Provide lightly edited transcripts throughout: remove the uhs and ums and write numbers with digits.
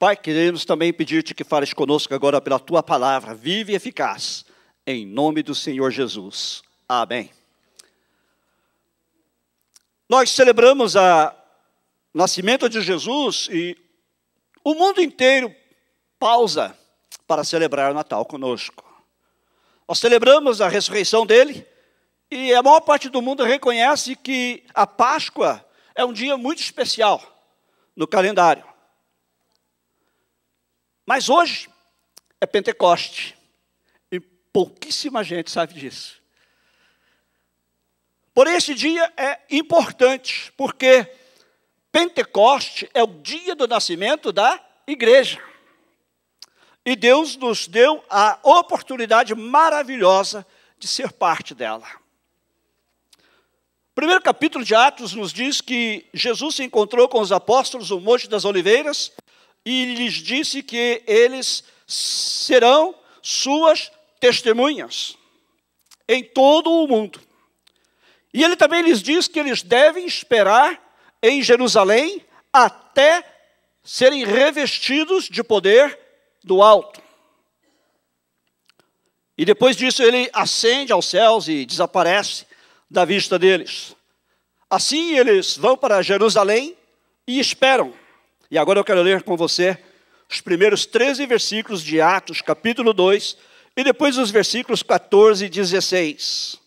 Pai, queremos também pedir-te que fales conosco agora pela tua palavra, viva e eficaz, em nome do Senhor Jesus. Amém. Nós celebramos o nascimento de Jesus e o mundo inteiro pausa para celebrar o Natal conosco. Nós celebramos a ressurreição dele e a maior parte do mundo reconhece que a Páscoa é um dia muito especial no calendário. Mas hoje é Pentecoste e pouquíssima gente sabe disso. Porém, esse dia é importante porque Pentecoste é o dia do nascimento da igreja. E Deus nos deu a oportunidade maravilhosa de ser parte dela. O primeiro capítulo de Atos nos diz que Jesus se encontrou com os apóstolos no Monte das Oliveiras e lhes disse que eles serão suas testemunhas em todo o mundo. E ele também lhes diz que eles devem esperar em Jerusalém até serem revestidos de poder do alto. E depois disso ele ascende aos céus e desaparece da vista deles. Assim eles vão para Jerusalém e esperam. E agora eu quero ler com você os primeiros 13 versículos de Atos, capítulo 2, e depois os versículos 14 e 16.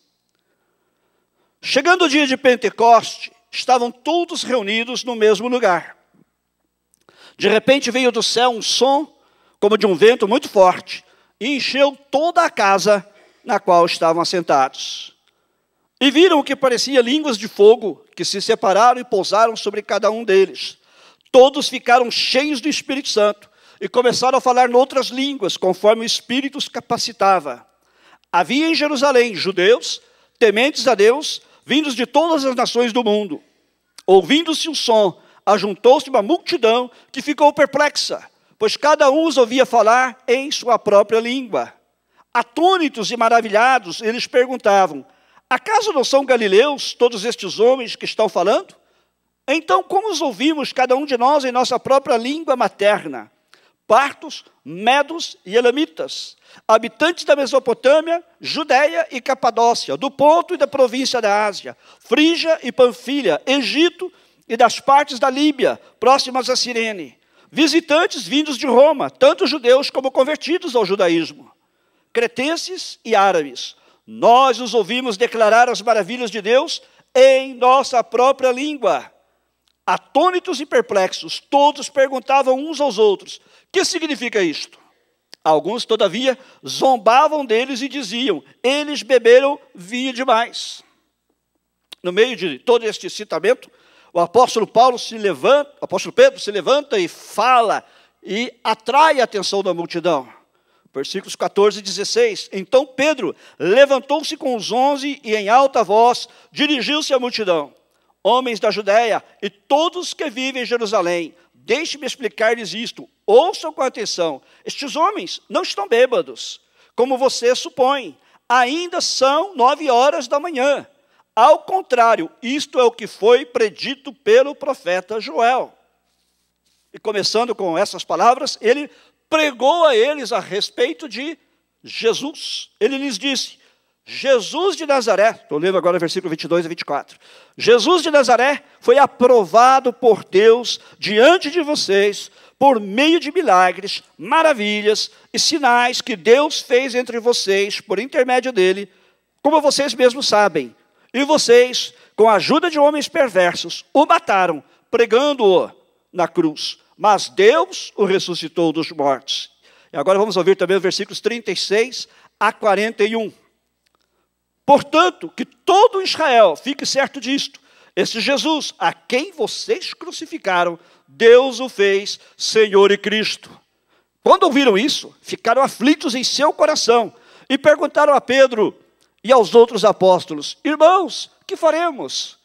Chegando o dia de Pentecoste, estavam todos reunidos no mesmo lugar. De repente veio do céu um som como de um vento muito forte, e encheu toda a casa na qual estavam assentados. E viram o que parecia línguas de fogo, que se separaram e pousaram sobre cada um deles. Todos ficaram cheios do Espírito Santo, e começaram a falar noutras línguas, conforme o Espírito os capacitava. Havia em Jerusalém judeus, tementes a Deus, vindos de todas as nações do mundo. Ouvindo-se o som, ajuntou-se uma multidão que ficou perplexa, pois cada um os ouvia falar em sua própria língua. Atônitos e maravilhados, eles perguntavam: acaso não são galileus todos estes homens que estão falando? Então como os ouvimos cada um de nós em nossa própria língua materna? Partos, medos e elamitas, habitantes da Mesopotâmia, Judeia e Capadócia, do Ponto e da província da Ásia, Frígia e Panfilha, Egito e das partes da Líbia, próximas a Cirene, visitantes vindos de Roma, tanto judeus como convertidos ao judaísmo, cretenses e árabes. Nós os ouvimos declarar as maravilhas de Deus em nossa própria língua. Atônitos e perplexos, todos perguntavam uns aos outros: que significa isto? Alguns, todavia, zombavam deles e diziam: eles beberam vinho demais. No meio de todo este excitamento, o apóstolo Pedro se levanta e fala e atrai a atenção da multidão. Versículos 14 e 16. Então Pedro levantou-se com os 11 e em alta voz dirigiu-se à multidão: homens da Judéia e todos que vivem em Jerusalém, deixe-me explicar-lhes isto. Ouçam com atenção. Estes homens não estão bêbados, como você supõe. Ainda são 9 horas da manhã. Ao contrário, isto é o que foi predito pelo profeta Joel. E começando com essas palavras, ele pregou a eles a respeito de Jesus. Ele lhes disse: Jesus de Nazaré, estou lendo agora o versículo 22 e 24. Jesus de Nazaré foi aprovado por Deus diante de vocês por meio de milagres, maravilhas e sinais que Deus fez entre vocês por intermédio dele, como vocês mesmos sabem. E vocês, com a ajuda de homens perversos, o mataram, pregando-o na cruz. Mas Deus o ressuscitou dos mortos. E agora vamos ouvir também os versículos 36 a 41. Portanto, que todo Israel fique certo disto: esse Jesus, a quem vocês crucificaram, Deus o fez Senhor e Cristo. Quando ouviram isso, ficaram aflitos em seu coração e perguntaram a Pedro e aos outros apóstolos: irmãos, que faremos?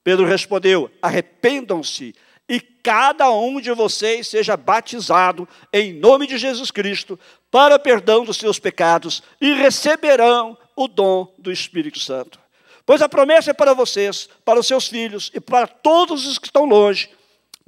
Pedro respondeu: arrependam-se e cada um de vocês seja batizado em nome de Jesus Cristo para perdão dos seus pecados e receberão o dom do Espírito Santo. Pois a promessa é para vocês, para os seus filhos e para todos os que estão longe,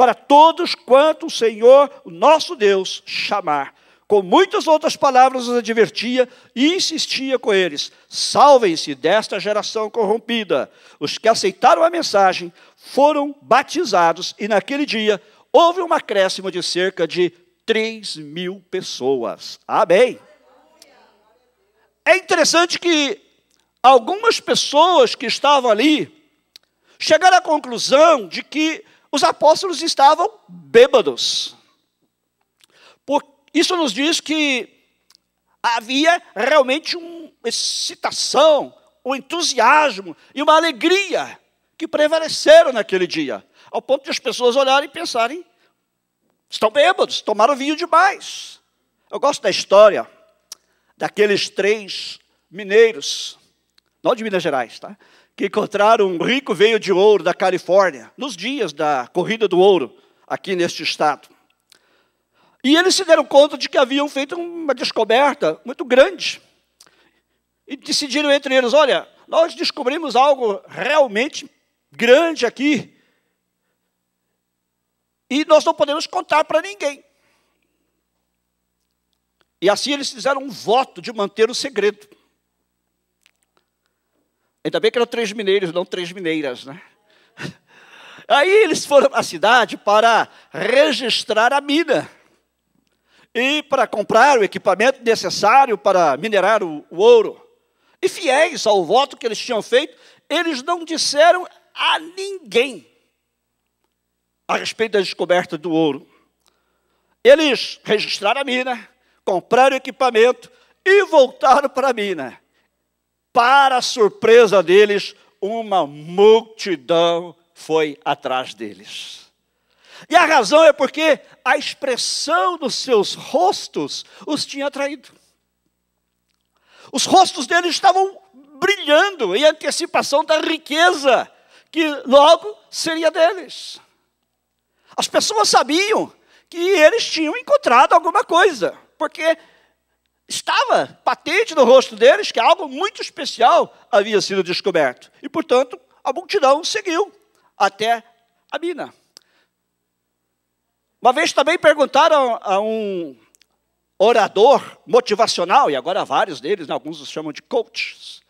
para todos quanto o Senhor, o nosso Deus, chamar. Com muitas outras palavras os advertia e insistia com eles: salvem-se desta geração corrompida. Os que aceitaram a mensagem foram batizados e naquele dia houve um acréscimo de cerca de 3.000 pessoas. Amém. É interessante que algumas pessoas que estavam ali chegaram à conclusão de que os apóstolos estavam bêbados. Isso nos diz que havia realmente uma excitação, um entusiasmo e uma alegria que prevaleceram naquele dia, ao ponto de as pessoas olharem e pensarem: estão bêbados, tomaram vinho demais. Eu gosto da história daqueles 3 mineiros, não de Minas Gerais, tá? Que encontraram um rico veio de ouro da Califórnia, nos dias da corrida do ouro, aqui neste estado. E eles se deram conta de que haviam feito uma descoberta muito grande. E decidiram entre eles: olha, nós descobrimos algo realmente grande aqui. E nós não podemos contar para ninguém. E assim eles fizeram um voto de manter o segredo. Ainda bem que eram 3 mineiros, não 3 mineiras, né? Aí eles foram à cidade para registrar a mina. E para comprar o equipamento necessário para minerar o ouro. E fiéis ao voto que eles tinham feito, eles não disseram a ninguém a respeito da descoberta do ouro. Eles registraram a mina, compraram o equipamento e voltaram para a mina. Para a surpresa deles, uma multidão foi atrás deles. E a razão é porque a expressão dos seus rostos os tinha atraído. Os rostos deles estavam brilhando em antecipação da riqueza que logo seria deles. As pessoas sabiam que eles tinham encontrado alguma coisa, porque estava patente no rosto deles que algo muito especial havia sido descoberto. E, portanto, a multidão seguiu até a mina. Uma vez também perguntaram a um orador motivacional, e agora vários deles, né, alguns os chamam de coaches,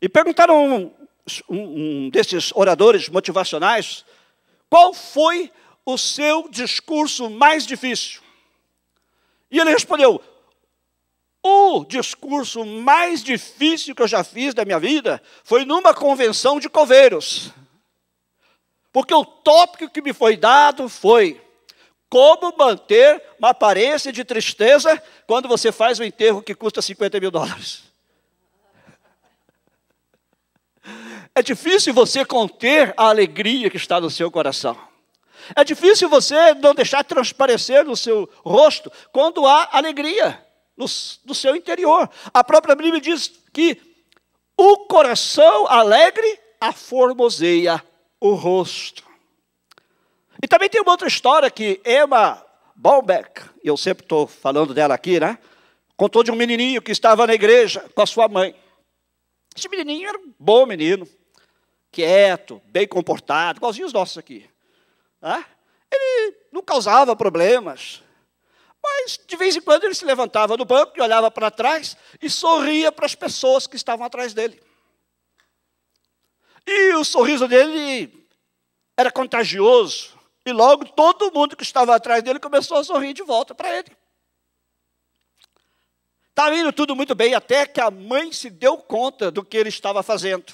e perguntaram um desses oradores motivacionais: qual foi o seu discurso mais difícil? E ele respondeu: o discurso mais difícil que eu já fiz da minha vida foi numa convenção de coveiros. Porque o tópico que me foi dado foi: como manter uma aparência de tristeza quando você faz um enterro que custa $50.000. É difícil você conter a alegria que está no seu coração. É difícil você não deixar transparecer no seu rosto quando há alegria no seu interior. A própria Bíblia diz que o coração alegre aformoseia o rosto. E também tem uma outra história que Emma Baumbeck, e eu sempre estou falando dela aqui, né? Contou de um menininho que estava na igreja com a sua mãe. Esse menininho era um bom menino, quieto, bem comportado, igualzinho os nossos aqui. Né? Ele não causava problemas, mas de vez em quando ele se levantava do banco e olhava para trás e sorria para as pessoas que estavam atrás dele. E o sorriso dele era contagioso. E logo todo mundo que estava atrás dele começou a sorrir de volta para ele. Estava indo tudo muito bem, até que a mãe se deu conta do que ele estava fazendo.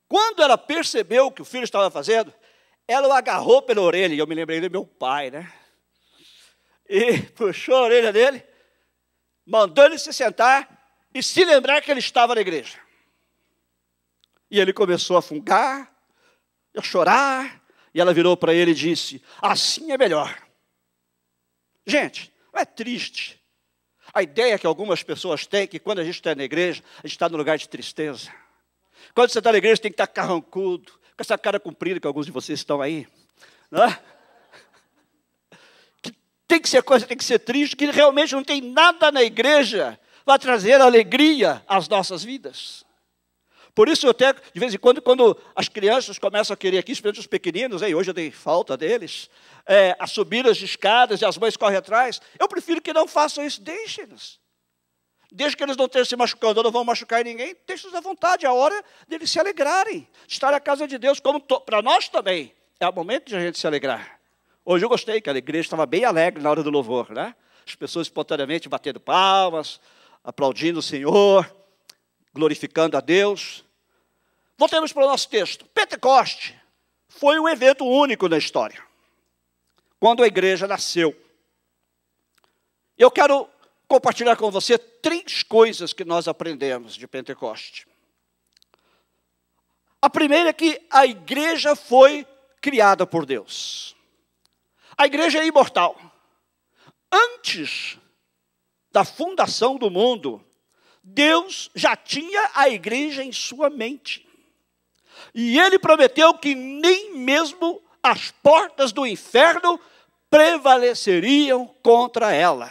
Quando ela percebeu o que o filho estava fazendo, ela o agarrou pela orelha, e eu me lembrei do meu pai, né? E puxou a orelha dele, mandou ele se sentar e se lembrar que ele estava na igreja. E ele começou a fungar, a chorar, e ela virou para ele e disse: assim é melhor. Gente, não é triste a ideia que algumas pessoas têm que quando a gente está na igreja, a gente está no lugar de tristeza. Quando você está na igreja, tem que estar carrancudo, com essa cara comprida que alguns de vocês estão aí. Não é? Que tem que ser coisa, tem que ser triste, que realmente não tem nada na igreja para trazer alegria às nossas vidas. Por isso eu até, de vez em quando as crianças começam a querer aqui, especialmente os pequeninos, hoje eu dei falta deles, a subir as escadas e as mães correm atrás, eu prefiro que não façam isso, deixem-nos. Desde que eles não estejam se machucando, ou não vão machucar ninguém, deixem-nos à vontade, é a hora deles se alegrarem, de estar na casa de Deus, como para nós também, é o momento de a gente se alegrar. Hoje eu gostei que a igreja estava bem alegre na hora do louvor, né? As pessoas espontaneamente batendo palmas, aplaudindo o Senhor, glorificando a Deus. Voltemos para o nosso texto. Pentecoste foi um evento único na história, quando a igreja nasceu. Eu quero compartilhar com você 3 coisas que nós aprendemos de Pentecoste. A primeira é que a igreja foi criada por Deus. A igreja é imortal. Antes da fundação do mundo, Deus já tinha a igreja em sua mente. E Ele prometeu que nem mesmo as portas do inferno prevaleceriam contra ela.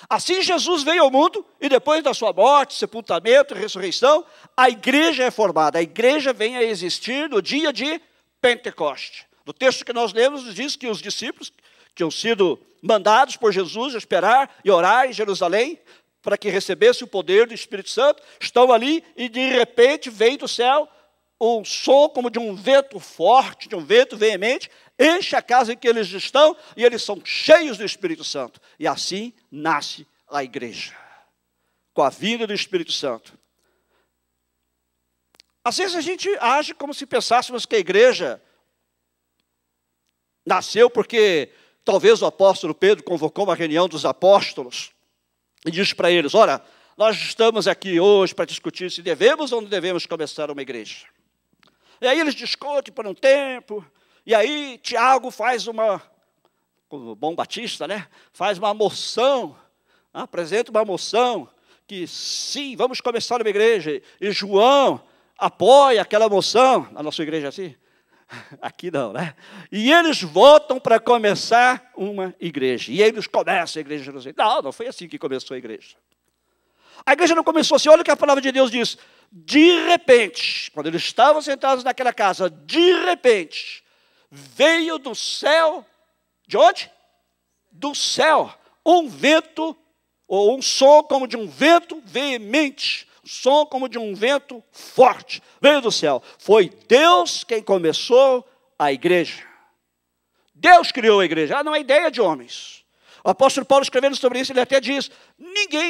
Assim Jesus veio ao mundo e depois da sua morte, sepultamento e ressurreição, a igreja é formada. A igreja vem a existir no dia de Pentecoste. No texto que nós lemos, diz que os discípulos que tinham sido mandados por Jesus a esperar e orar em Jerusalém para que recebesse o poder do Espírito Santo, estão ali e de repente vem do céu um som como de um vento forte, de um vento veemente, enche a casa em que eles estão e eles são cheios do Espírito Santo. E assim nasce a igreja, com a vinda do Espírito Santo. Às vezes a gente age como se pensássemos que a igreja nasceu porque talvez o apóstolo Pedro convocou uma reunião dos apóstolos e disse para eles: olha, nós estamos aqui hoje para discutir se devemos ou não devemos começar uma igreja. E aí eles discutem por um tempo, e aí Tiago faz como bom batista, né? Faz uma moção, apresenta uma moção, que sim, vamos começar uma igreja. E João apoia aquela moção, a nossa igreja é assim? Aqui não, né? E eles votam para começar uma igreja. E eles começam a igreja de Jerusalém. Não foi assim que começou a igreja. A igreja não começou assim, olha o que a palavra de Deus diz. De repente, quando eles estavam sentados naquela casa, de repente, veio do céu, de onde? Do céu, um vento, ou um som como de um vento veemente, som como de um vento forte, veio do céu. Foi Deus quem começou a igreja. Deus criou a igreja, ela não é ideia de homens. O apóstolo Paulo, escrevendo sobre isso, ele até diz: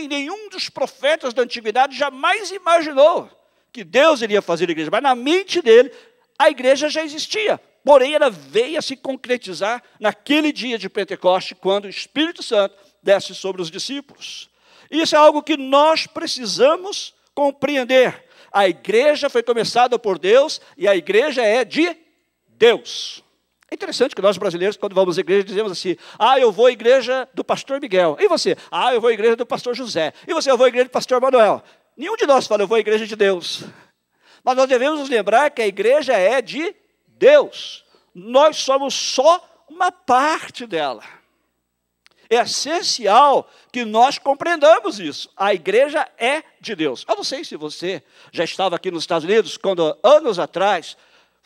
nenhum dos profetas da antiguidade jamais imaginou que Deus iria fazer a igreja, mas na mente dele, a igreja já existia. Porém, ela veio a se concretizar naquele dia de Pentecoste, quando o Espírito Santo desce sobre os discípulos. Isso é algo que nós precisamos compreender. A igreja foi começada por Deus e a igreja é de Deus. É interessante que nós brasileiros, quando vamos à igreja, dizemos assim: eu vou à igreja do pastor Miguel. E você? Eu vou à igreja do pastor José. E você? Eu vou à igreja do pastor Manuel. Nenhum de nós fala: eu vou à igreja de Deus. Mas nós devemos nos lembrar que a igreja é de Deus. Nós somos só uma parte dela. É essencial que nós compreendamos isso. A igreja é de Deus. Eu não sei se você já estava aqui nos Estados Unidos, quando anos atrás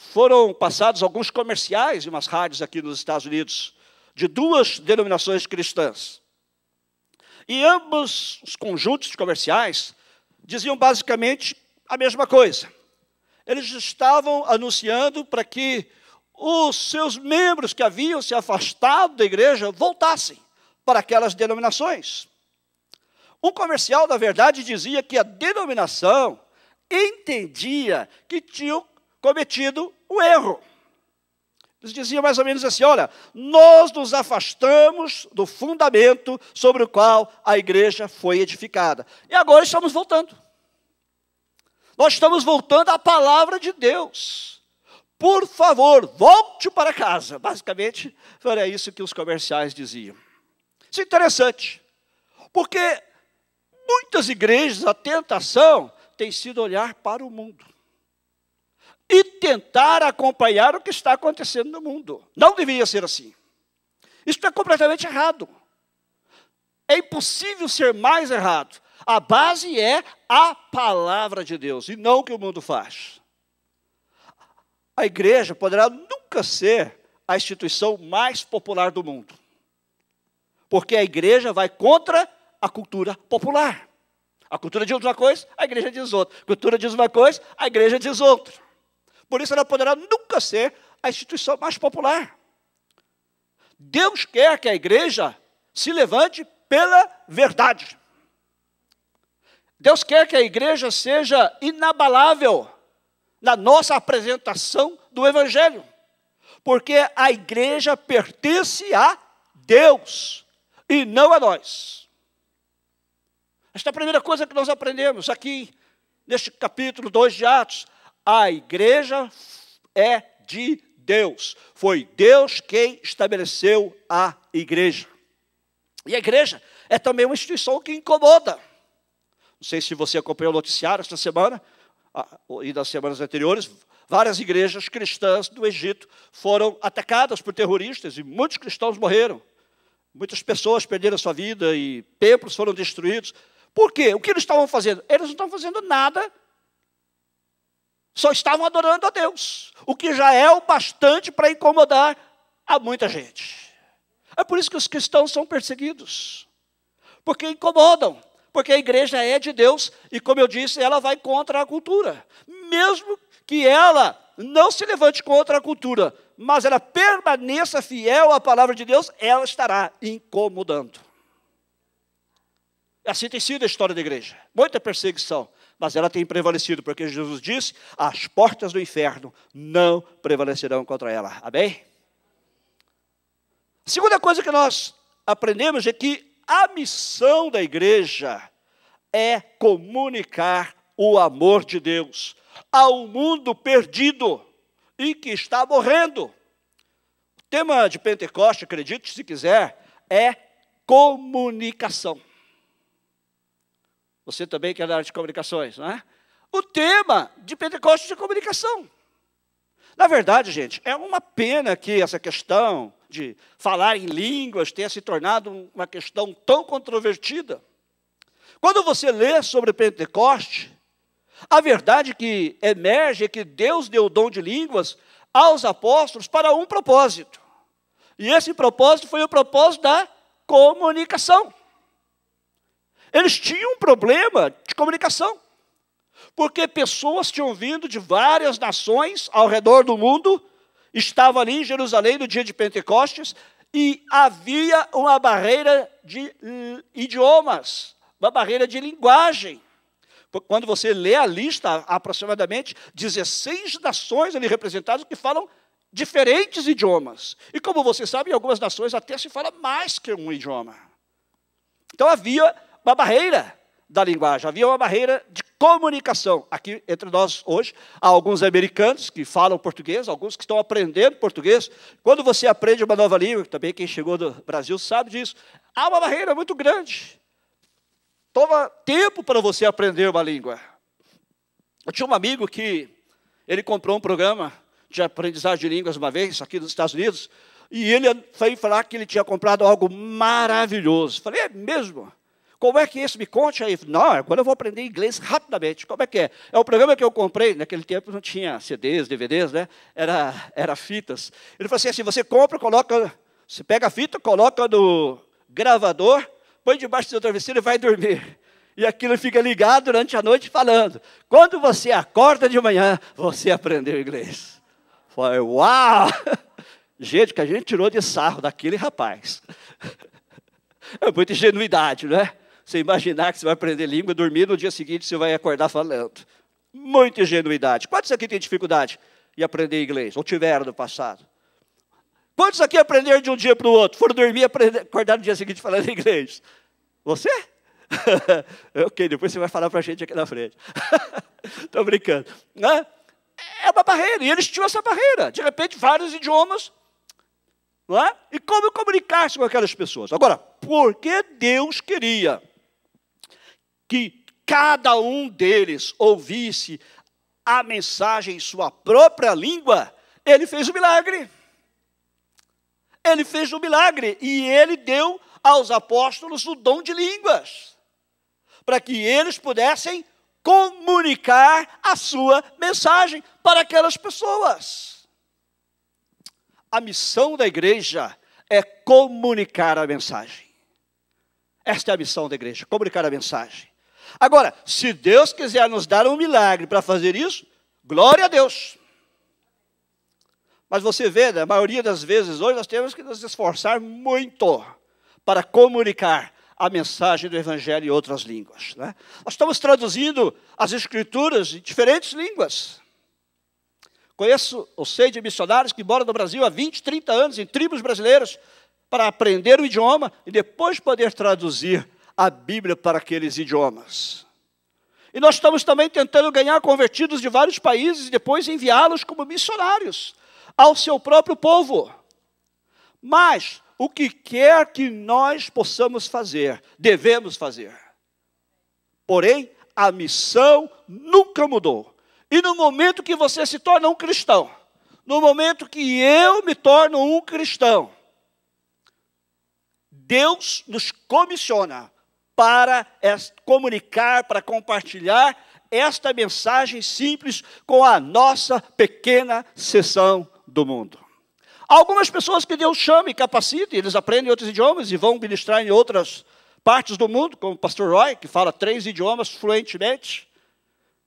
foram passados alguns comerciais em umas rádios aqui nos Estados Unidos, de 2 denominações cristãs. E ambos os conjuntos comerciais diziam basicamente a mesma coisa. Eles estavam anunciando para que os seus membros que haviam se afastado da igreja voltassem para aquelas denominações. Um comercial, na verdade, dizia que a denominação entendia que tinham cometido um erro. Eles diziam mais ou menos assim: olha, nós nos afastamos do fundamento sobre o qual a igreja foi edificada. E agora estamos voltando. Nós estamos voltando à palavra de Deus. Por favor, volte para casa. Basicamente, era isso que os comerciais diziam. Isso é interessante, porque muitas igrejas, a tentação tem sido olhar para o mundo e tentar acompanhar o que está acontecendo no mundo. Não deveria ser assim. Isso é completamente errado. É impossível ser mais errado. A base é a palavra de Deus, e não o que o mundo faz. A igreja poderá nunca ser a instituição mais popular do mundo, porque a igreja vai contra a cultura popular. A cultura diz uma coisa, a igreja diz outra. A cultura diz uma coisa, a igreja diz outra. Por isso ela poderá nunca ser a instituição mais popular. Deus quer que a igreja se levante pela verdade. Deus quer que a igreja seja inabalável na nossa apresentação do Evangelho, porque a igreja pertence a Deus e não a nós. Esta é a primeira coisa que nós aprendemos aqui, neste capítulo 2 de Atos. A igreja é de Deus. Foi Deus quem estabeleceu a igreja. E a igreja é também uma instituição que incomoda. Não sei se você acompanhou o noticiário esta semana, e das semanas anteriores, várias igrejas cristãs do Egito foram atacadas por terroristas e muitos cristãos morreram. Muitas pessoas perderam sua vida e templos foram destruídos. Por quê? O que eles estavam fazendo? Eles não estavam fazendo nada, só estavam adorando a Deus, o que já é o bastante para incomodar a muita gente. É por isso que os cristãos são perseguidos, porque incomodam, porque a igreja é de Deus e, como eu disse, ela vai contra a cultura. Mesmo que ela não se levante contra a cultura, mas ela permaneça fiel à palavra de Deus, ela estará incomodando. Assim tem sido a história da igreja. Muita perseguição, mas ela tem prevalecido, porque Jesus disse, as portas do inferno não prevalecerão contra ela. Amém? A segunda coisa que nós aprendemos é que a missão da igreja é comunicar o amor de Deus ao mundo perdido e que está morrendo. O tema de Pentecoste, acredite se quiser, é comunicação. Você também quer dar de comunicações, não é? O tema de Pentecostes é comunicação. Na verdade, gente, é uma pena que essa questão de falar em línguas tenha se tornado uma questão tão controvertida. Quando você lê sobre Pentecoste, a verdade que emerge é que Deus deu o dom de línguas aos apóstolos para um propósito. E esse propósito foi o propósito da comunicação. Eles tinham um problema de comunicação, porque pessoas tinham vindo de várias nações ao redor do mundo, estavam ali em Jerusalém no dia de Pentecostes, e havia uma barreira de idiomas, uma barreira de linguagem. Quando você lê a lista, há aproximadamente 16 nações ali representadas que falam diferentes idiomas. E como você sabe, em algumas nações até se fala mais que um idioma. Então havia uma barreira da linguagem, havia uma barreira de comunicação. Aqui entre nós hoje, há alguns americanos que falam português, alguns que estão aprendendo português. Quando você aprende uma nova língua, também quem chegou do Brasil sabe disso, há uma barreira muito grande. Toma tempo para você aprender uma língua. Eu tinha um amigo que ele comprou um programa de aprendizagem de línguas uma vez, aqui nos Estados Unidos, e ele foi falar que ele tinha comprado algo maravilhoso. Falei, é mesmo? Como é que é isso? Me conte aí. Não, agora eu vou aprender inglês rapidamente. Como é que é? É o programa que eu comprei, naquele tempo não tinha CDs, DVDs, né? Era fitas. Ele falou assim, você compra, você pega a fita, coloca no gravador, põe debaixo do seu travesseiro e vai dormir. E aquilo fica ligado durante a noite falando. Quando você acorda de manhã, você aprendeu inglês. Falei, uau! Gente, que a gente tirou de sarro daquele rapaz. É muita ingenuidade, não é? Você imaginar que você vai aprender língua, dormir, no dia seguinte você vai acordar falando. Muita ingenuidade. Quantos aqui têm dificuldade em aprender inglês? Ou tiveram no passado? Quantos aqui aprenderam de um dia para o outro? Foram dormir e acordar no dia seguinte falando inglês? Você? Ok, depois você vai falar para a gente aqui na frente. Estou brincando. Né? É uma barreira, e eles tinham essa barreira. De repente, vários idiomas. Não é? E como comunicar-se com aquelas pessoas? Agora, por que Deus queria que cada um deles ouvisse a mensagem em sua própria língua? Ele fez o milagre. Ele fez o milagre e ele deu aos apóstolos o dom de línguas. para que eles pudessem comunicar a sua mensagem para aquelas pessoas. A missão da igreja é comunicar a mensagem. Esta é a missão da igreja, comunicar a mensagem. Agora, se Deus quiser nos dar um milagre para fazer isso, glória a Deus. Mas você vê, na maioria das vezes, hoje nós temos que nos esforçar muito para comunicar a mensagem do Evangelho em outras línguas, né? Nós estamos traduzindo as Escrituras em diferentes línguas. Conheço ou sei de missionários que moram no Brasil há 20, 30 anos, em tribos brasileiras, para aprender o idioma e depois poder traduzir a Bíblia para aqueles idiomas. E nós estamos também tentando ganhar convertidos de vários países e depois enviá-los como missionários ao seu próprio povo. Mas o que quer que nós possamos fazer, devemos fazer. Porém, a missão nunca mudou. E no momento que você se torna um cristão, no momento que eu me torno um cristão, Deus nos comissiona para comunicar, para compartilhar esta mensagem simples com a nossa pequena seção do mundo. Há algumas pessoas que Deus chama e capacita, e eles aprendem outros idiomas e vão ministrar em outras partes do mundo, como o pastor Roy, que fala 3 idiomas fluentemente.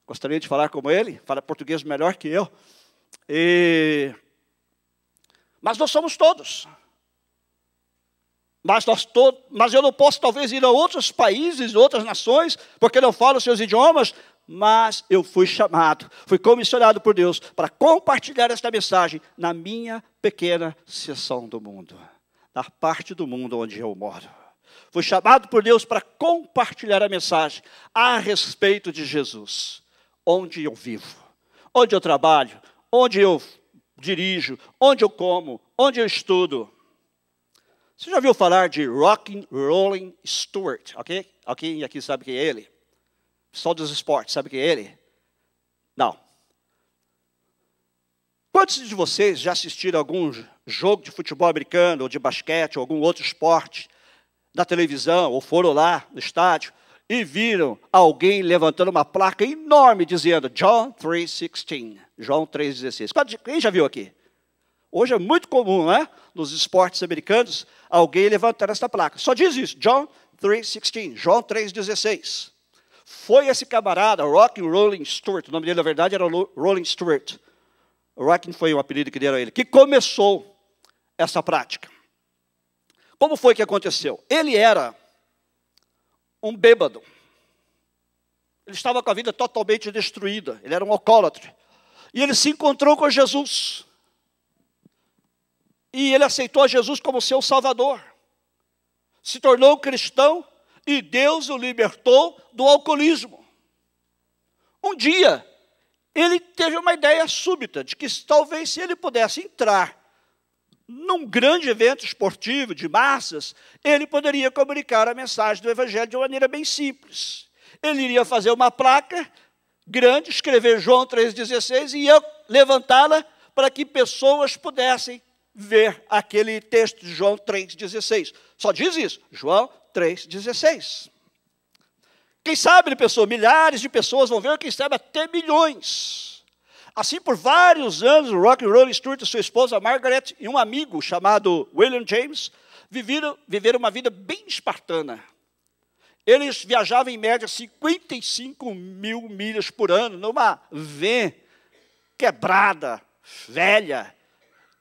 Gostaria de falar como ele, fala português melhor que eu. Mas nós somos todos. Mas eu não posso talvez ir a outros países, outras nações, porque não falo os seus idiomas, mas eu fui chamado, fui comissionado por Deus para compartilhar esta mensagem na minha pequena seção do mundo, na parte do mundo onde eu moro. Fui chamado por Deus para compartilhar a mensagem a respeito de Jesus, onde eu vivo, onde eu trabalho, onde eu dirijo, onde eu como, onde eu estudo. Você já ouviu falar de Rocky Rolling Stewart, ok? Alguém aqui sabe quem é ele? Pessoal dos esportes, sabe quem é ele? Não. Quantos de vocês já assistiram a algum jogo de futebol americano, ou de basquete, ou algum outro esporte, na televisão, ou foram lá no estádio, e viram alguém levantando uma placa enorme, dizendo John 3:16, João 3:16. Quem já viu aqui? Hoje é muito comum, né? Nos esportes americanos, alguém levantar essa placa. Só diz isso, John 3:16, João 3:16. Foi esse camarada, Rocky Rolling Stewart, o nome dele na verdade era Rolling Stewart. Rocky foi o apelido que deram a ele, que começou essa prática. Como foi que aconteceu? Ele era um bêbado. Ele estava com a vida totalmente destruída. Ele era um alcoólatra. E ele se encontrou com Jesus. E ele aceitou Jesus como seu salvador. Se tornou cristão e Deus o libertou do alcoolismo. Um dia, ele teve uma ideia súbita de que talvez se ele pudesse entrar num grande evento esportivo de massas, ele poderia comunicar a mensagem do Evangelho de uma maneira bem simples. Ele iria fazer uma placa grande, escrever João 3:16 e ia levantá-la para que pessoas pudessem ver aquele texto de João 3:16. Só diz isso, João 3:16. Quem sabe, pessoal, milhares de pessoas vão ver, quem sabe até milhões. Assim, por vários anos, o Rocky Rolling Stewart e sua esposa Margaret e um amigo chamado William James viveram uma vida bem espartana. Eles viajavam em média 55 mil milhas por ano, numa van quebrada, velha.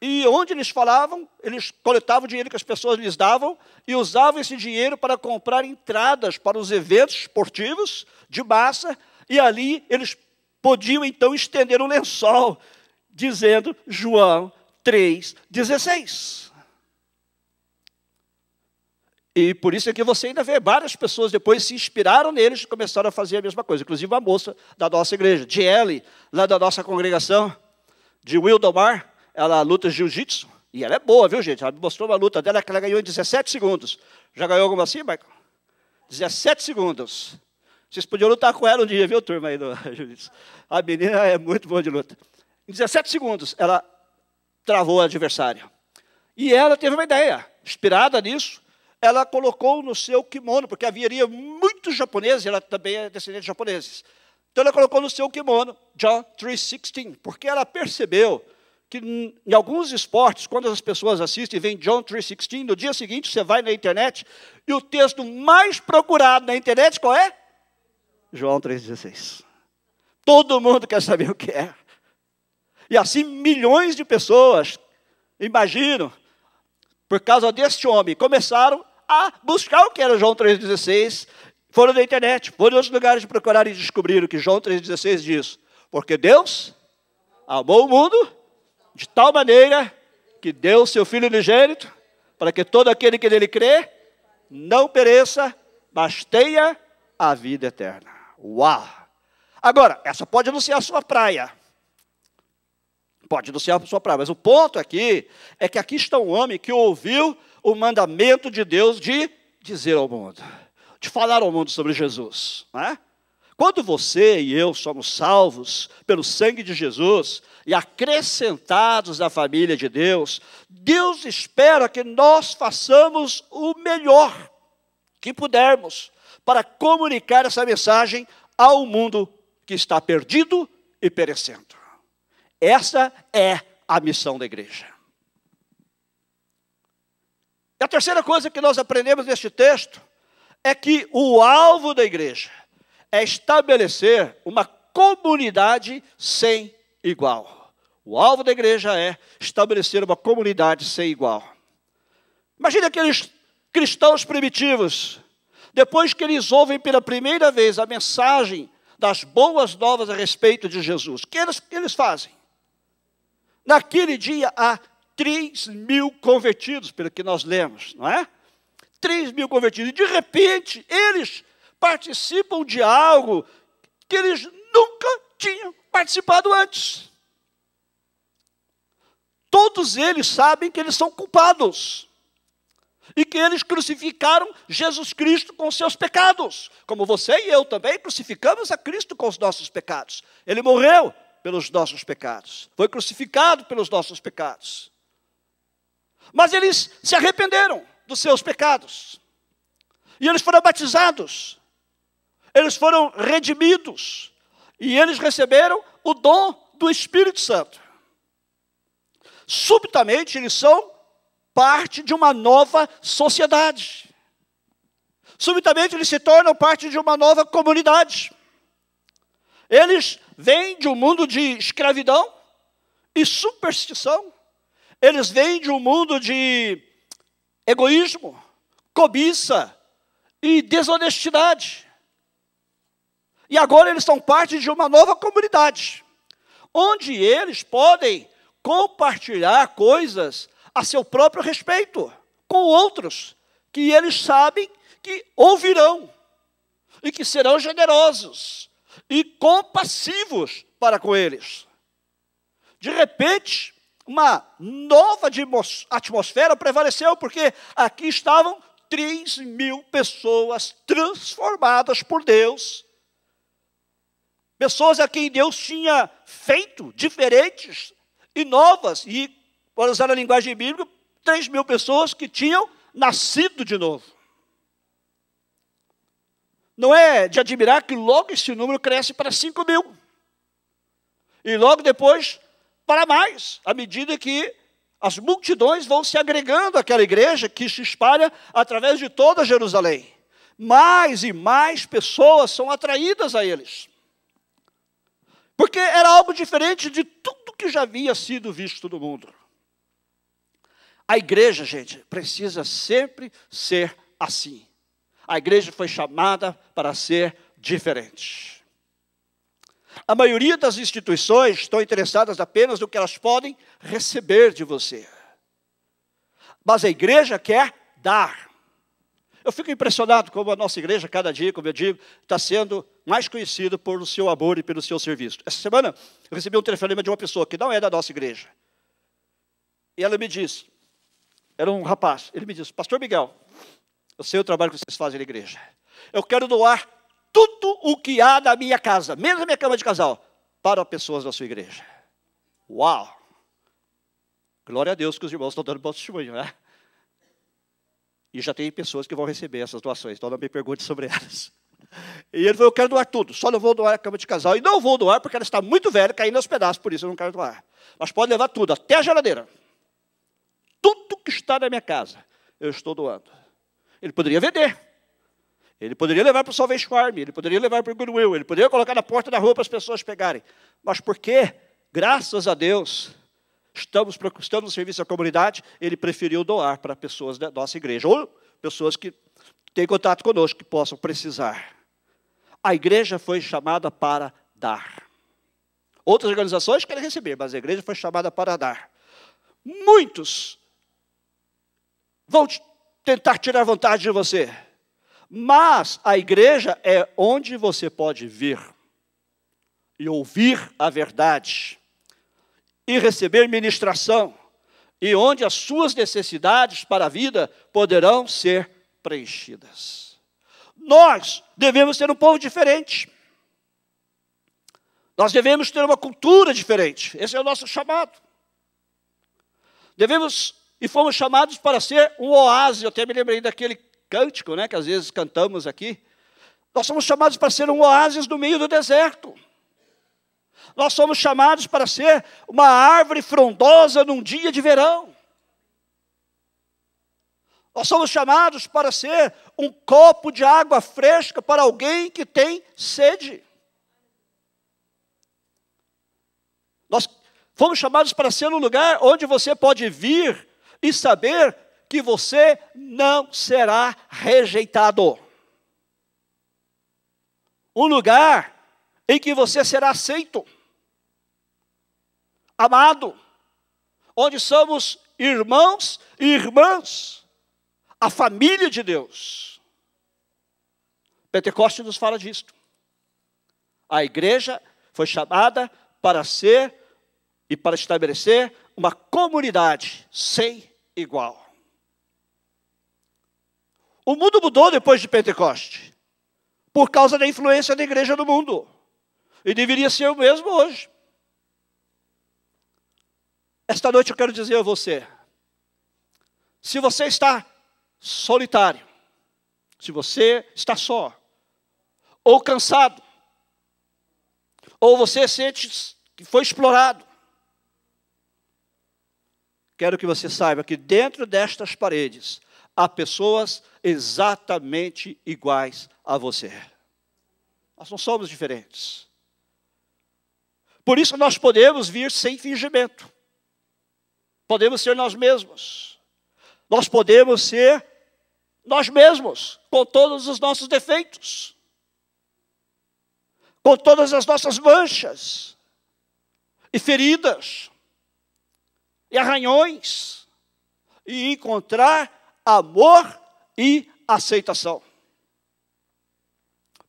E onde eles falavam, eles coletavam o dinheiro que as pessoas lhes davam e usavam esse dinheiro para comprar entradas para os eventos esportivos de massa. E ali eles podiam então estender um lençol, dizendo João 3:16. E por isso é que você ainda vê várias pessoas depois se inspiraram neles e começaram a fazer a mesma coisa. Inclusive uma moça da nossa igreja, de Ellie, lá da nossa congregação, de Wildomar. Ela luta jiu-jitsu, e ela é boa, viu, gente? Ela me mostrou uma luta dela que ela ganhou em 17 segundos. Já ganhou alguma assim, Michael? 17 segundos. Vocês podiam lutar com ela um dia, viu, turma aí do jiu-jitsu? A menina é muito boa de luta. Em 17 segundos, ela travou o adversário. E ela teve uma ideia, inspirada nisso. ela colocou no seu kimono, porque haveria muitos japoneses, ela também é descendente de japoneses. Então ela colocou no seu kimono, John 3:16, porque ela percebeu que em alguns esportes, quando as pessoas assistem e veem John 3:16, no dia seguinte você vai na internet, e o texto mais procurado na internet qual é? João 3:16. Todo mundo quer saber o que é. E assim milhões de pessoas, imagino, por causa deste homem, começaram a buscar o que era João 3:16, foram na internet, foram em outros lugares de procurar e descobriram que João 3:16 diz: porque Deus amou o mundo de tal maneira que deu seu Filho unigênito, para que todo aquele que nele crê não pereça, mas tenha a vida eterna. Uau! Agora, essa pode não ser a sua praia. Pode não ser a sua praia, mas o ponto aqui é que aqui está um homem que ouviu o mandamento de Deus de dizer ao mundo, de falar ao mundo sobre Jesus, não é? Quando você e eu somos salvos pelo sangue de Jesus e acrescentados à família de Deus, Deus espera que nós façamos o melhor que pudermos para comunicar essa mensagem ao mundo que está perdido e perecendo. Essa é a missão da igreja. E a terceira coisa que nós aprendemos neste texto é que o alvo da igreja é estabelecer uma comunidade sem igual. O alvo da igreja é estabelecer uma comunidade sem igual. Imagine aqueles cristãos primitivos, depois que eles ouvem pela primeira vez a mensagem das boas novas a respeito de Jesus. O que eles fazem? Naquele dia há 3.000 convertidos, pelo que nós lemos, não é? 3.000 convertidos. E de repente, eles participam de algo que eles nunca tinham participado antes. Todos eles sabem que eles são culpados. E que eles crucificaram Jesus Cristo com os seus pecados. Como você e eu também crucificamos a Cristo com os nossos pecados. Ele morreu pelos nossos pecados. Foi crucificado pelos nossos pecados. Mas eles se arrependeram dos seus pecados. E eles foram batizados. Eles foram redimidos. E eles receberam o dom do Espírito Santo. Subitamente, eles são parte de uma nova sociedade. Subitamente, eles se tornam parte de uma nova comunidade. Eles vêm de um mundo de escravidão e superstição. Eles vêm de um mundo de egoísmo, cobiça e desonestidade. E agora eles são parte de uma nova comunidade, onde eles podem compartilhar coisas a seu próprio respeito, com outros, que eles sabem que ouvirão, e que serão generosos, e compassivos para com eles. De repente, uma nova atmosfera prevaleceu, porque aqui estavam 3.000 pessoas transformadas por Deus. Pessoas a quem Deus tinha feito diferentes e novas. E, para usar a linguagem bíblica, 3.000 pessoas que tinham nascido de novo. Não é de admirar que logo esse número cresce para 5.000. E logo depois para mais, à medida que as multidões vão se agregando àquela igreja que se espalha através de toda Jerusalém. Mais e mais pessoas são atraídas a eles. Porque era algo diferente de tudo que já havia sido visto no mundo. A igreja, gente, precisa sempre ser assim. A igreja foi chamada para ser diferente. A maioria das instituições estão interessadas apenas no que elas podem receber de você. Mas a igreja quer dar. Eu fico impressionado como a nossa igreja, cada dia, como eu digo, está sendo mais conhecida por o seu amor e pelo seu serviço. Essa semana, eu recebi um telefonema de uma pessoa que não é da nossa igreja. E ela me disse, era um rapaz, ele me disse, Pastor Miguel, eu sei o trabalho que vocês fazem na igreja. Eu quero doar tudo o que há na minha casa, menos a minha cama de casal, para pessoas da sua igreja. Uau! Glória a Deus que os irmãos estão dando bom testemunho, né? E já tem pessoas que vão receber essas doações, então não me pergunte sobre elas. E ele falou, eu quero doar tudo, só não vou doar a cama de casal. E não vou doar porque ela está muito velha, caindo aos pedaços, por isso eu não quero doar. Mas pode levar tudo, até a geladeira. Tudo que está na minha casa, eu estou doando. Ele poderia vender. Ele poderia levar para o Salvation Army, ele poderia levar para o Goodwill, ele poderia colocar na porta da rua para as pessoas pegarem. Mas porque, graças a Deus, estamos no serviço da comunidade, ele preferiu doar para pessoas da nossa igreja, ou pessoas que têm contato conosco, que possam precisar. A igreja foi chamada para dar. Outras organizações querem receber, mas a igreja foi chamada para dar. Muitos vão tentar tirar vantagem de você, mas a igreja é onde você pode vir e ouvir a verdade e receber ministração, e onde as suas necessidades para a vida poderão ser preenchidas. Nós devemos ter um povo diferente. Nós devemos ter uma cultura diferente. Esse é o nosso chamado. Devemos e fomos chamados para ser um oásis. Eu até me lembrei daquele cântico, né, que às vezes cantamos aqui. Nós somos chamados para ser um oásis no meio do deserto. Nós somos chamados para ser uma árvore frondosa num dia de verão. Nós somos chamados para ser um copo de água fresca para alguém que tem sede. Nós fomos chamados para ser um lugar onde você pode vir e saber que você não será rejeitado. Um lugar em que você será aceito, amado, onde somos irmãos e irmãs, a família de Deus. Pentecostes nos fala disso. A igreja foi chamada para ser e para estabelecer uma comunidade sem igual. O mundo mudou depois de Pentecoste, por causa da influência da igreja no mundo. E deveria ser o mesmo hoje. Esta noite eu quero dizer a você, se você está solitário, se você está só, ou cansado, ou você sente que foi explorado, quero que você saiba que dentro destas paredes há pessoas exatamente iguais a você. Nós não somos diferentes. Por isso nós podemos vir sem fingimento. Podemos ser nós mesmos. Nós podemos ser nós mesmos, com todos os nossos defeitos, com todas as nossas manchas e feridas e arranhões, e encontrar amor e aceitação.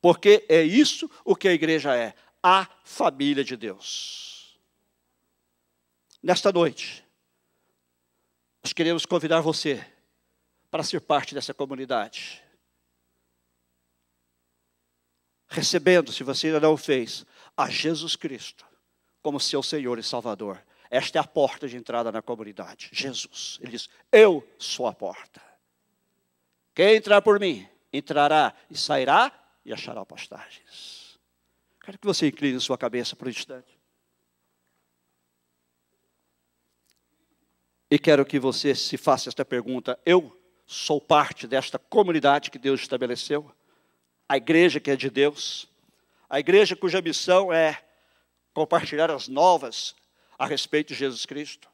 Porque é isso o que a igreja é, a família de Deus. Nesta noite, nós queremos convidar você para ser parte dessa comunidade. Recebendo, se você ainda não o fez, a Jesus Cristo como seu Senhor e Salvador. Esta é a porta de entrada na comunidade. Jesus, Ele diz, eu sou a porta. Quem entrar por mim, entrará e sairá e achará pastagens. Quero que você incline sua cabeça por um instante. E quero que você se faça esta pergunta. Eu sou parte desta comunidade que Deus estabeleceu? A igreja que é de Deus? A igreja cuja missão é compartilhar as novas a respeito de Jesus Cristo?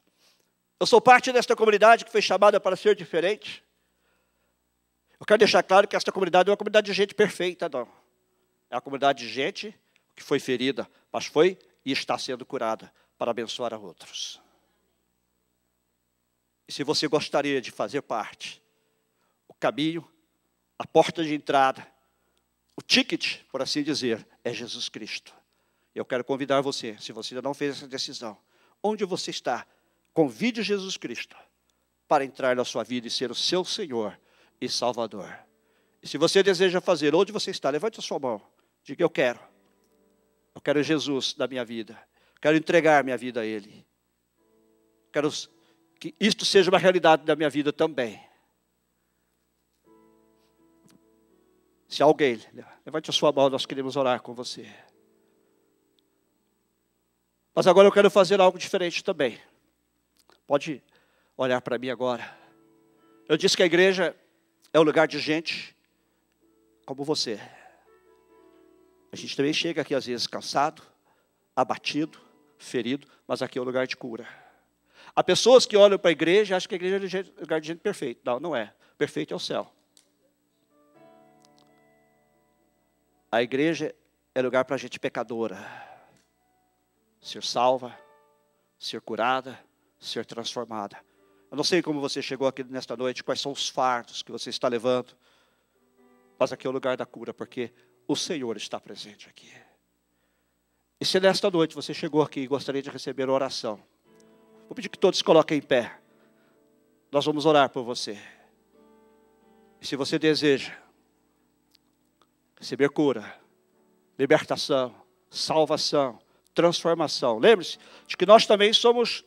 Eu sou parte desta comunidade que foi chamada para ser diferente? Eu quero deixar claro que esta comunidade não é uma comunidade de gente perfeita, não. É uma comunidade de gente que foi ferida, mas foi e está sendo curada para abençoar a outros. E se você gostaria de fazer parte, o caminho, a porta de entrada, o ticket, por assim dizer, é Jesus Cristo. Eu quero convidar você, se você ainda não fez essa decisão, onde você está, convide Jesus Cristo para entrar na sua vida e ser o seu Senhor e Salvador. E se você deseja fazer, onde você está, levante a sua mão. Diga, eu quero Jesus na minha vida. Quero entregar minha vida a Ele. Quero que isto seja uma realidade da minha vida também. Se alguém, levante a sua mão, nós queremos orar com você. Mas agora eu quero fazer algo diferente também. Pode olhar para mim agora. Eu disse que a igreja é um lugar de gente como você. A gente também chega aqui às vezes cansado, abatido, ferido, mas aqui é um lugar de cura. Há pessoas que olham para a igreja e acham que a igreja é um lugar de gente perfeito. Não, não é. Perfeito é o céu. A igreja é lugar para gente pecadora. Ser salva, ser curada, ser transformada. Eu não sei como você chegou aqui nesta noite, quais são os fardos que você está levando. Mas aqui é o lugar da cura, porque o Senhor está presente aqui. E se nesta noite você chegou aqui e gostaria de receber oração, vou pedir que todos se coloquem em pé. Nós vamos orar por você. E se você deseja receber cura, libertação, salvação, transformação, lembre-se de que nós também somos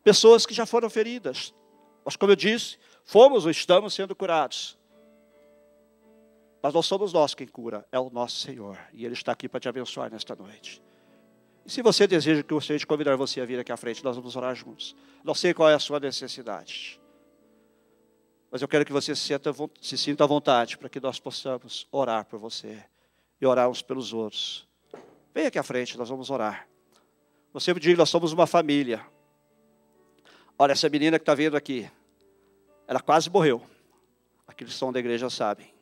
pessoas que já foram feridas. Mas como eu disse, fomos ou estamos sendo curados. Mas não somos nós quem cura, é o nosso Senhor. E Ele está aqui para te abençoar nesta noite. E se você deseja que eu gostaria de convidar você a vir aqui à frente, nós vamos orar juntos. Não sei qual é a sua necessidade. Mas eu quero que você se sinta à vontade para que nós possamos orar por você. E orar uns pelos outros. Vem aqui à frente, nós vamos orar. Você me diz, nós somos uma família. Olha, essa menina que está vindo aqui, ela quase morreu. Aqueles que são da igreja sabem.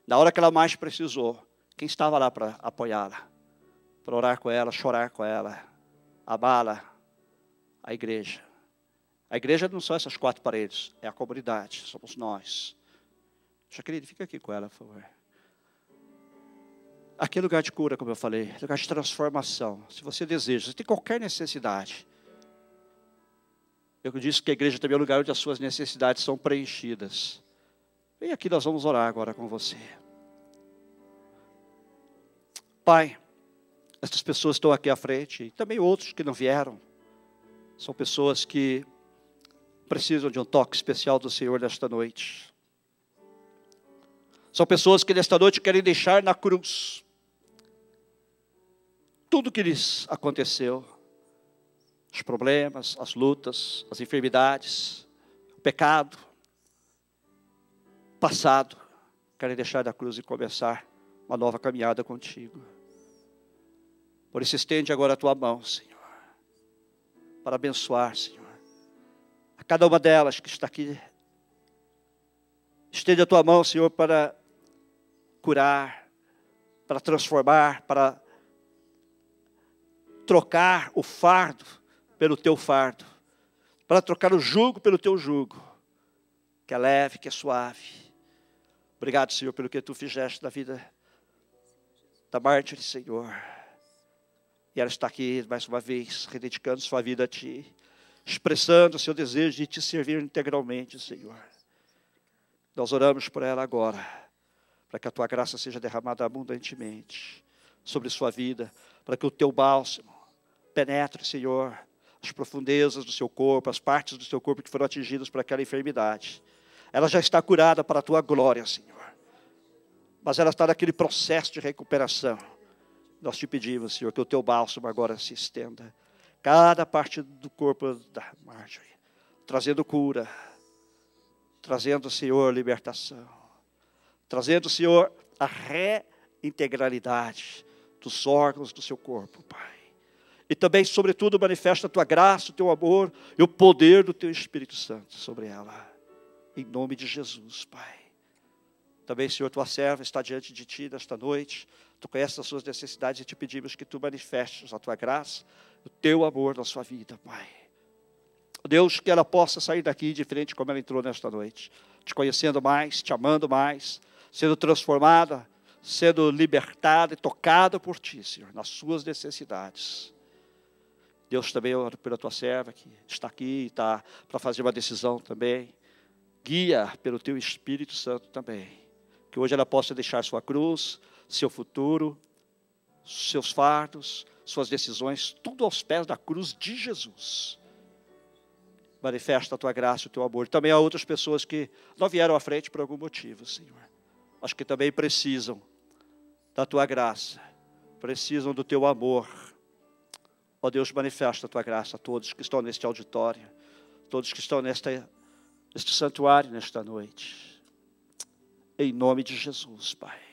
Na hora que ela mais precisou, quem estava lá para apoiá-la? Para orar com ela, chorar com ela, amá-la? A igreja. A igreja não são essas 4 paredes, é a comunidade, somos nós. Jaqueline, fica aqui com ela, por favor. Aqui é lugar de cura, como eu falei, lugar de transformação. Se você deseja, se tem qualquer necessidade. Eu disse que a igreja também é o lugar onde as suas necessidades são preenchidas. Vem aqui, nós vamos orar agora com você. Pai, essas pessoas estão aqui à frente, e também outros que não vieram. São pessoas que precisam de um toque especial do Senhor nesta noite. São pessoas que nesta noite querem deixar na cruz tudo que lhes aconteceu. Os problemas, as lutas, as enfermidades, o pecado, passado. Querem deixar da cruz e começar uma nova caminhada contigo. Por isso estende agora a tua mão, Senhor, para abençoar, Senhor, a cada uma delas que está aqui. Estende a tua mão, Senhor, para curar, para transformar, para trocar o fardo pelo teu fardo, para trocar o jugo pelo teu jugo, que é leve, que é suave. Obrigado, Senhor, pelo que tu fizeste na vida da Mártire, Senhor. E ela está aqui mais uma vez, rededicando sua vida a ti, expressando o seu desejo de te servir integralmente, Senhor. Nós oramos por ela agora, para que a tua graça seja derramada abundantemente sobre sua vida, para que o teu bálsamo penetre, Senhor, as profundezas do seu corpo, as partes do seu corpo que foram atingidas por aquela enfermidade. Ela já está curada para a tua glória, Senhor. Mas ela está naquele processo de recuperação. Nós te pedimos, Senhor, que o teu bálsamo agora se estenda. Cada parte do corpo da Marjorie, trazendo cura, trazendo, Senhor, libertação. Trazendo, Senhor, a reintegralidade dos órgãos do seu corpo, Pai. E também, sobretudo, manifesta a tua graça, o teu amor e o poder do teu Espírito Santo sobre ela. Em nome de Jesus, Pai. Também, Senhor, tua serva está diante de ti nesta noite. Tu conheces as suas necessidades e te pedimos que tu manifestes a tua graça, o teu amor na sua vida, Pai. Deus, que ela possa sair daqui diferente como ela entrou nesta noite. Te conhecendo mais, te amando mais, sendo transformada, sendo libertada e tocada por ti, Senhor, nas suas necessidades. Deus, também oro pela tua serva que está aqui e está para fazer uma decisão também. Guia pelo teu Espírito Santo também. Que hoje ela possa deixar sua cruz, seu futuro, seus fardos, suas decisões, tudo aos pés da cruz de Jesus. Manifesta a tua graça e o teu amor. Também há outras pessoas que não vieram à frente por algum motivo, Senhor. Acho que também precisam da tua graça, precisam do teu amor. Ó Deus, manifesta a tua graça a todos que estão neste auditório, todos que estão neste santuário nesta noite. Em nome de Jesus, Pai.